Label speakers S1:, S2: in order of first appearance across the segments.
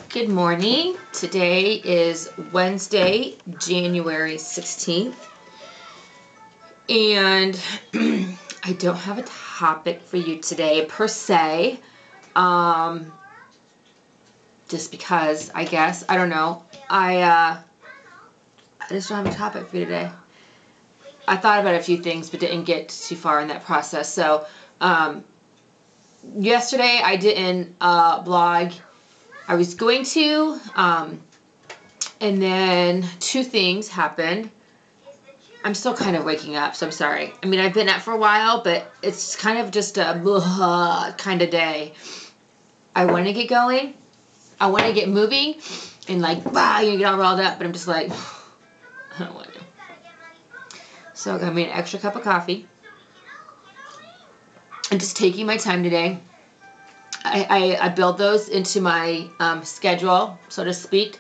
S1: Good morning. Today is Wednesday, January 16th. And I don't have a topic for you today per se. Just because, I guess. I don't know. I just don't have a topic for you today. I thought about a few things but didn't get too far in that process. So, yesterday I didn't blog. I was going to, and then two things happened. I'm still kind of waking up, so I'm sorry. I mean, I've been up for a while, but it's kind of just a blah kind of day. I want to get going. I want to get moving and like, wow, you get all rolled up, but I'm just like, I don't want to. So I got me an extra cup of coffee. I'm just taking my time today. I build those into my schedule, so to speak.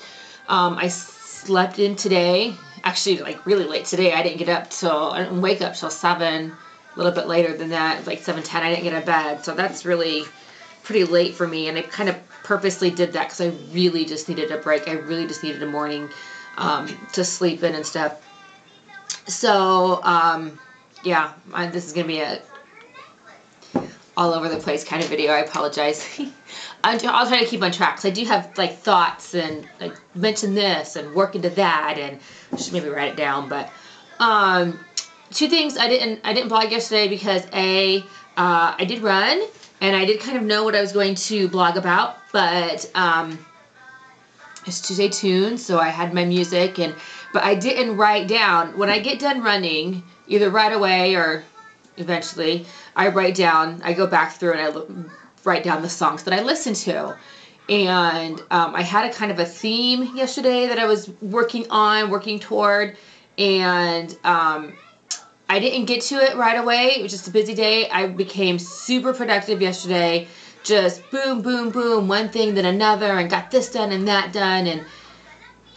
S1: I slept in today, actually like really late today. I didn't wake up till 7, a little bit later than that, like 7:10. I didn't get out of bed, so that's really pretty late for me. And I kind of purposely did that because I really just needed a break. I really just needed a morning to sleep in and stuff. So yeah, this is gonna be a all over the place kind of video. I apologize. I'll try to keep on track because I do have like thoughts and like mention this and work into that, and I should maybe write it down. But two things I didn't blog yesterday because I did run and I did kind of know what I was going to blog about, but it's to stay tuned, so I had my music but I didn't write down when I get done running, either right away or eventually. I go back through and I write down the songs that I listen to. And I had a kind of a theme yesterday that I was working toward. And I didn't get to it right away. It was just a busy day. I became super productive yesterday. Just boom, boom, boom, one thing then another, and got this done and that done and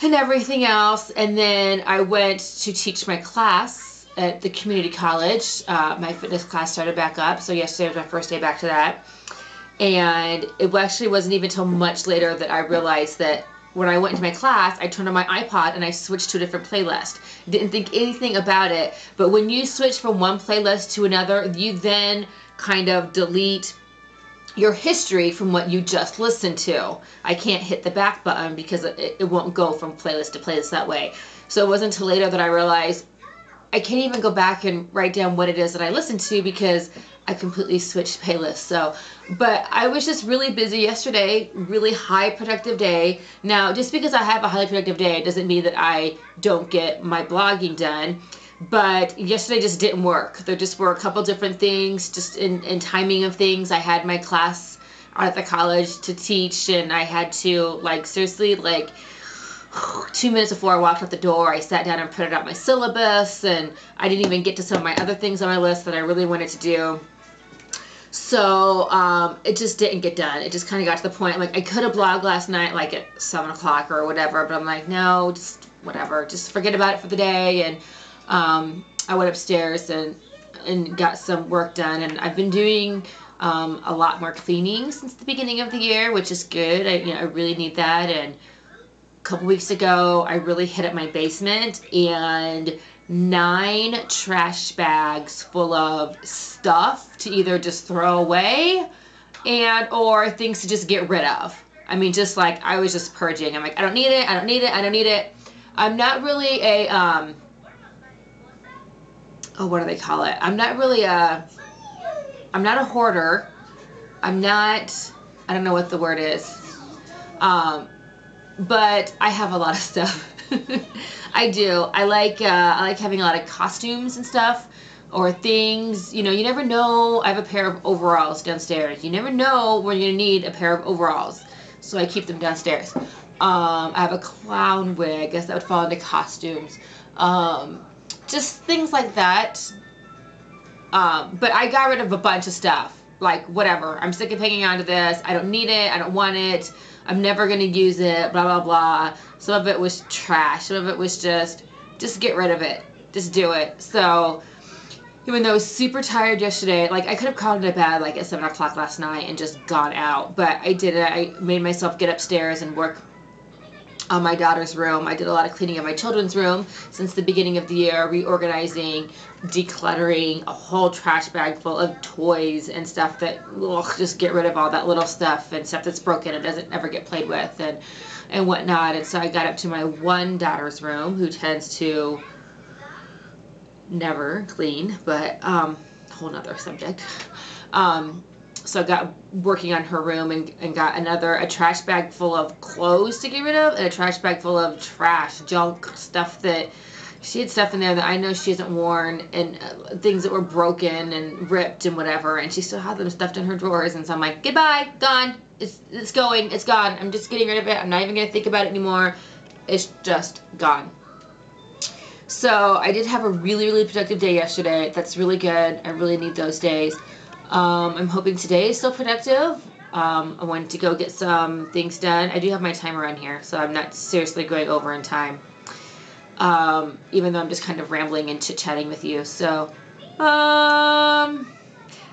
S1: everything else. And then I went to teach my class at the community college. My fitness class started back up, so yesterday was my first day back to that. And it actually wasn't even until much later that I realized that when I went into my class, I turned on my iPod and I switched to a different playlist. Didn't think anything about it, but when you switch from one playlist to another, you then kind of delete your history from what you just listened to. I can't hit the back button because it won't go from playlist to playlist that way. So it wasn't until later that I realized I can't even go back and write down what it is that I listen to because I completely switched playlists. So, but I was just really busy yesterday, really high productive day. Now, just because I have a highly productive day doesn't mean that I don't get my blogging done. But yesterday just didn't work. There just were a couple different things, just in timing of things. I had my class out at the college to teach, and I had to, like, seriously, like, 2 minutes before I walked out the door, I sat down and printed out my syllabus, and I didn't even get to some of my other things on my list that I really wanted to do. So it just didn't get done. It just kind of got to the point, like, I could have blogged last night, like, at 7 o'clock or whatever, but I'm like, no, just whatever. Just forget about it for the day, and I went upstairs and got some work done, and I've been doing a lot more cleaning since the beginning of the year, which is good. I really need that. And a couple weeks ago, I really hit up my basement, and 9 trash bags full of stuff to either just throw away or things to just get rid of. I mean, just like, I was just purging. I'm like, I don't need it, I don't need it, I don't need it. I'm not really a, what do they call it? I'm not a hoarder. I don't know what the word is. But I have a lot of stuff. I do. I like having a lot of costumes and stuff, or things. You never know. I have a pair of overalls downstairs. You never know when you're gonna need a pair of overalls, so I keep them downstairs. I have a clown wig. I guess that would fall into costumes. Just things like that. But I got rid of a bunch of stuff. Like, whatever. I'm sick of hanging on to this. I don't need it. I don't want it. I'm never going to use it. Blah, blah, blah. Some of it was trash. Some of it was just get rid of it. Just do it. So, Even though I was super tired yesterday, like I could have crawled into bed like at 7 o'clock last night and just gone out, but I didn't. I made myself get upstairs and work on my daughter's room. I did a lot of cleaning of my children's room since the beginning of the year, reorganizing, decluttering, a whole trash bag full of toys and stuff that, ugh, just get rid of all that little stuff and stuff that's broken and doesn't ever get played with and whatnot. And so I got up to my one daughter's room, who tends to never clean, but whole nother subject. So I got working on her room and got a trash bag full of clothes to get rid of, and a trash bag full of trash, junk, stuff that she had stuff in there that I know she hasn't worn, and things that were broken and ripped and whatever, and she still had them stuffed in her drawers. And so I'm like, goodbye, gone, it's going, it's gone. I'm just getting rid of it. I'm not even gonna think about it anymore. It's just gone. So I did have a really, really productive day yesterday. That's really good. I really need those days. I'm hoping today is still productive. I wanted to go get some things done. I do have my timer on here, so I'm not seriously going over in time. Even though I'm just kind of rambling and chit-chatting with you. So,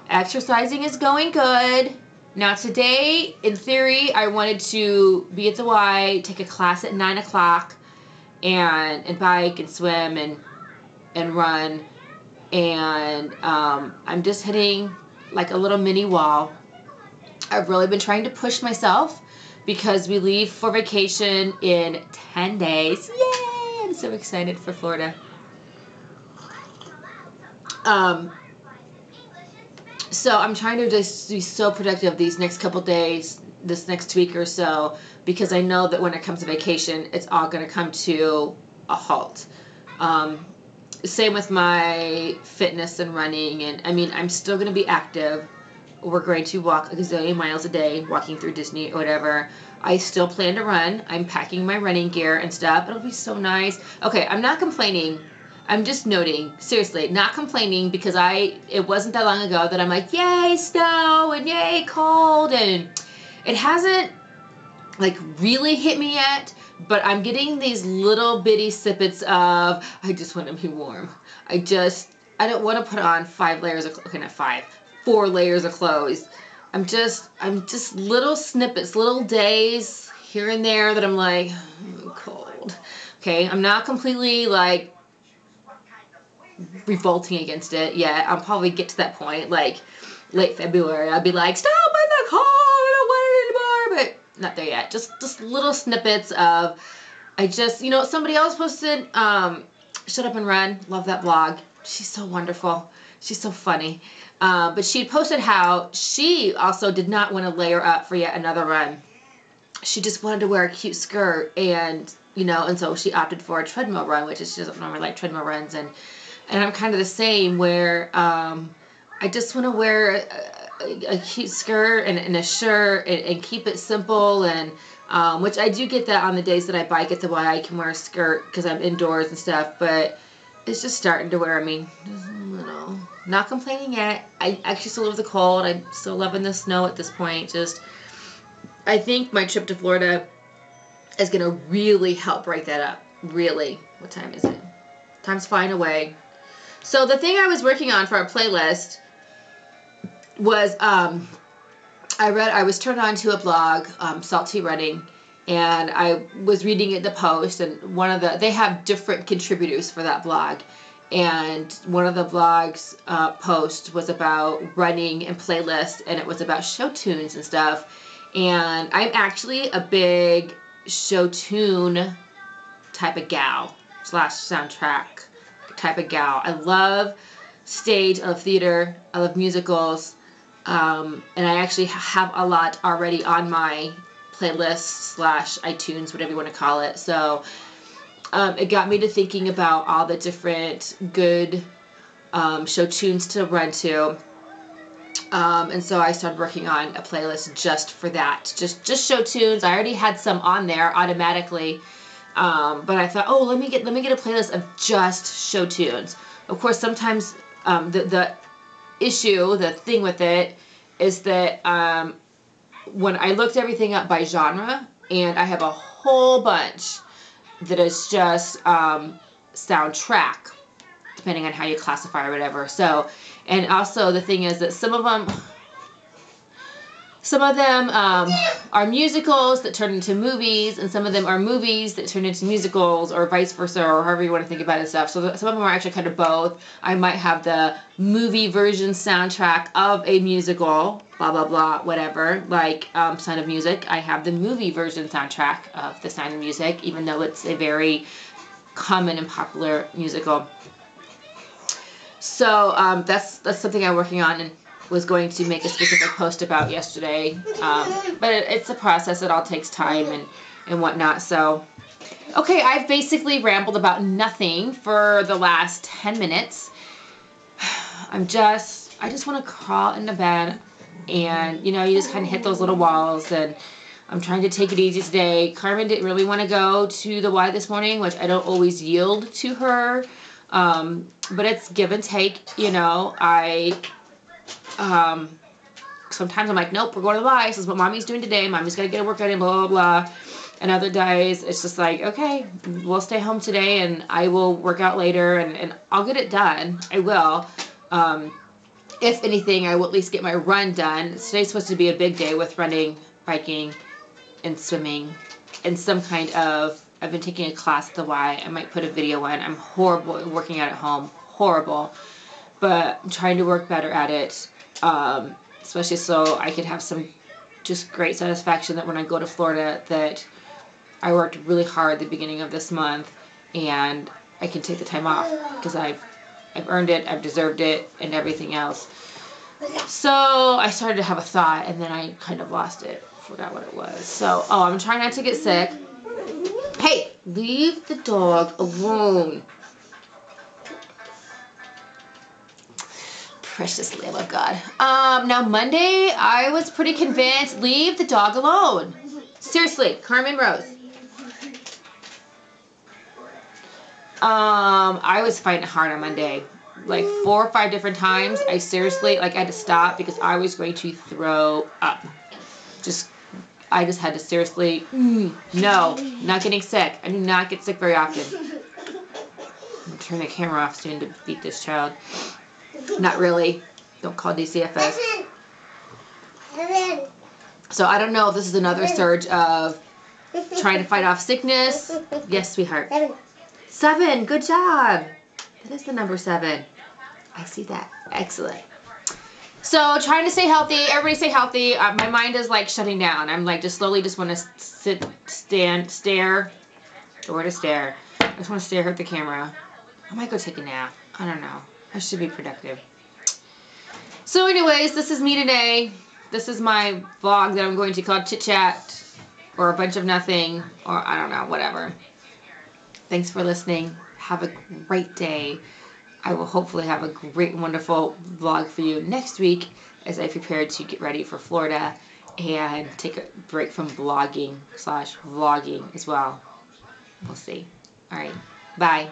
S1: exercising is going good. Now today, in theory, I wanted to be at the Y, take a class at 9 o'clock, and bike and swim and run. And I'm just hitting like a little mini wall. I've really been trying to push myself because we leave for vacation in 10 days. Yay! I'm so excited for Florida. So I'm trying to just be so productive these next couple days, this next week or so, because I know that when it comes to vacation, it's all going to come to a halt. Same with my fitness and running, and I mean, I'm still going to be active. We're going to walk a gazillion miles a day, walking through Disney or whatever. I still plan to run. I'm packing my running gear and stuff. It'll be so nice. Okay, I'm not complaining. I'm just noting, seriously, not complaining, because it wasn't that long ago that I'm like, yay, snow, and yay, cold, and it hasn't, like, really hit me yet. But I'm getting these little bitty snippets of, I just want to be warm. I don't want to put on 5 layers of, okay, not 5, 4 layers of clothes. I'm just little snippets, little days here and there that I'm like, I'm cold. Okay, I'm not completely like revolting against it yet. I'll probably get to that point, like late February. I'll be like, stop with the cold, I don't want it anymore, but not there yet. Just little snippets of, somebody else posted, Shut Up and Run. Love that blog. She's so wonderful. She's so funny. But she posted how she also did not want to layer up for yet another run. She just wanted to wear a cute skirt, and so she opted for a treadmill run, which is, she doesn't normally like treadmill runs, and I'm kind of the same, where I just want to wear a cute skirt and a shirt and keep it simple, and which I do get that on the days that I bike at the Y. I can wear a skirt because I'm indoors and stuff, but it's just starting to wear me. Not complaining yet. I actually still love the cold. I'm still loving the snow at this point. I think my trip to Florida is going to really help break that up. Really. What time is it? Time's flying away. So the thing I was working on for our playlist was, I was turned on to a blog, Salty Running, and I was reading the post, and they have different contributors for that blog, and one of the blog's post was about running and playlist, and it was about show tunes and stuff, and I'm actually a big show tune type of gal / soundtrack type of gal. I love stage, I love theater, I love musicals, and I actually have a lot already on my playlist / iTunes, whatever you want to call it. So it got me to thinking about all the different good show tunes to run to. And so I started working on a playlist just for that, just show tunes. I already had some on there automatically, but I thought, oh, let me get a playlist of just show tunes. Of course, sometimes the thing with it is that when I looked everything up by genre, and I have a whole bunch that is just soundtrack depending on how you classify or whatever. So, and also the thing is that some of them are musicals that turn into movies, and some of them are movies that turn into musicals, or vice versa, or however you want to think about it and stuff. So some of them are actually kind of both. I might have the movie version soundtrack of a musical, blah, blah, blah, whatever, like Sound of Music. I have the movie version soundtrack of The Sound of Music, even though it's a very common and popular musical. So that's something I'm working on, and was going to make a specific post about yesterday, but it's a process. It all takes time and whatnot. So, okay, I've basically rambled about nothing for the last 10 minutes. I just want to crawl into bed, and you just kind of hit those little walls, and I'm trying to take it easy today. Carmen didn't really want to go to the Y this morning, which I don't always yield to her, but it's give and take. Sometimes I'm like, nope, we're going to the Y. This is what mommy's doing today. Mommy's got to get a workout in, blah, blah, blah. And other days, it's just like, okay, we'll stay home today, and I will work out later, and I'll get it done. I will. If anything, I will at least get my run done. Today's supposed to be a big day with running, biking, and swimming, and some kind of, I've been taking a class at the Y. I might put a video in. I'm horrible at working out at home. Horrible. But I'm trying to work better at it. Especially so I could have some just great satisfaction that when I go to Florida that I worked really hard at the beginning of this month, and I can take the time off because I've earned it, I've deserved it, and everything else. So I started to have a thought, and then I kind of lost it. Forgot what it was. So, I'm trying not to get sick. Hey, leave the dog alone. Precious Lamb of God. Now Monday, I was pretty convinced, leave the dog alone. Seriously, Carmen Rose. I was fighting hard on Monday. Like 4 or 5 different times. I seriously, I had to stop because I was going to throw up. I just had to seriously, no, not getting sick. I do not get sick very often. I'm going to turn the camera off soon to beat this child. Not really. Don't call DCFS. So I don't know if this is another surge of trying to fight off sickness. Yes, sweetheart. 7. Good job. That is the number 7. I see that. Excellent. So trying to stay healthy. Everybody stay healthy. My mind is shutting down. I'm just slowly just want to sit, stand, stare. Or to stare. I just want to stare at the camera. I might go take a nap. I don't know. I should be productive. So anyways, this is me today. This is my vlog that I'm going to call Chit Chat, or a bunch of nothing, or I don't know, whatever. Thanks for listening. Have a great day. I will hopefully have a great, wonderful vlog for you next week as I prepare to get ready for Florida and take a break from blogging / vlogging as well. We'll see. All right. Bye.